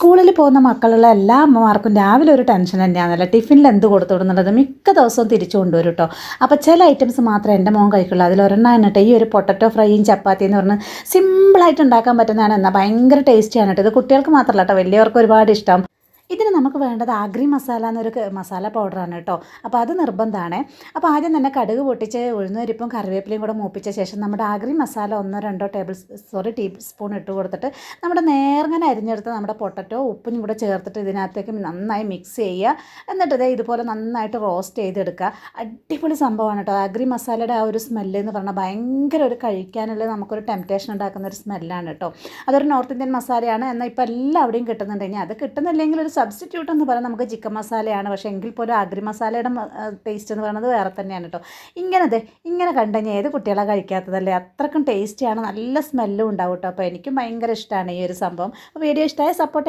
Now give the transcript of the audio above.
സ്കൂളിൽ പോകുന്ന മക്കളുള്ള എല്ലാ അമ്മമാർക്കും രാവിലെ ഒരു ടെൻഷൻ തന്നെയാണല്ലോ, ടിഫിനിൽ എന്ത് കൊടുത്തു വിടുന്നുള്ളത് മിക്ക ദിവസവും തിരിച്ചു കൊണ്ടുവരും കേട്ടോ. അപ്പോൾ ചില ഐറ്റംസ് മാത്രമേ എൻ്റെ മോൻ കഴിക്കുള്ളൂ. അതിലൊരെണ്ണം കേട്ടോ ഈ ഒരു പൊട്ടറ്റോ ഫ്രൈയും ചപ്പാത്തി എന്ന് പറഞ്ഞ് സിമ്പിളായിട്ട് ഉണ്ടാക്കാൻ പറ്റുന്നതാണ്. എന്നാൽ ഭയങ്കര ടേസ്റ്റിയാണ് കേട്ടോ. ഇത് കുട്ടികൾക്ക് മാത്രമല്ല കേട്ടോ, വലിയവർക്ക് ഒരുപാട് ഇഷ്ടം. ഇതിന് നമുക്ക് വേണ്ടത് ആഗ്രി മസാല എന്നൊരു മസാല പൗഡറാണ് കേട്ടോ. അപ്പോൾ അത് നിർബന്ധമാണ്. അപ്പോൾ ആദ്യം തന്നെ കടുക് പൊട്ടിച്ച് ഉഴുന്നരിപ്പും കറിവേപ്പിലയും കൂടെ മൂപ്പിച്ച ശേഷം നമ്മുടെ ആഗ്രി മസാല 1-2 ടീസ്പൂൺ ഇട്ട് കൊടുത്തിട്ട് നമ്മുടെ നേർങ്ങനെ അരിഞ്ഞെടുത്ത് നമ്മുടെ പൊട്ടറ്റോ ഉപ്പും കൂടെ ചേർത്തിട്ട് ഇതിനകത്തേക്ക് നന്നായി മിക്സ് ചെയ്യുക. എന്നിട്ട് ഇതുപോലെ നന്നായിട്ട് റോസ്റ്റ് ചെയ്തെടുക്കുക. അടിപൊളി സംഭവമാണ് കേട്ടോ. ആഗ്രി മസാലയുടെ ആ ഒരു സ്മെല്ല് എന്ന് പറഞ്ഞാൽ ഭയങ്കര ഒരു കഴിക്കാനുള്ള നമുക്കൊരു ടെംപ്റ്റേഷൻ ഉണ്ടാക്കുന്ന ഒരു സ്മെല്ലാണ് കേട്ടോ. അതൊരു നോർത്ത് ഇന്ത്യൻ മസാലയാണ്. എന്നാൽ ഇപ്പോൾ എല്ലാവിടെയും കിട്ടുന്നുണ്ട്. ഇനി അത് കിട്ടുന്നില്ലെങ്കിൽ ഒരു സബ്സ്റ്റിറ്റ്യൂട്ട് എന്ന് പറയാൻ നമുക്ക് ചിക്കൻ മസാലയാണ്. പക്ഷേ എങ്കിൽ പോലും ആഗ്രി മസാലയുടെ ടേസ്റ്റ് എന്ന് പറയുന്നത് വേറെ തന്നെയാണ് കേട്ടോ. ഇങ്ങനെ കണ്ടു കഴിഞ്ഞാൽ ഏത് കുട്ടികളാണ് കഴിക്കാത്തതല്ലേ? അത്രക്കും ടേസ്റ്റിയാണ്, നല്ല സ്മെല്ലും ഉണ്ടാവും കേട്ടോ. അപ്പോൾ എനിക്കും ഭയങ്കര ഇഷ്ടമാണ് ഈ ഒരു സംഭവം. അപ്പോൾ വീഡിയോ ഇഷ്ടമായ സപ്പോർട്ട്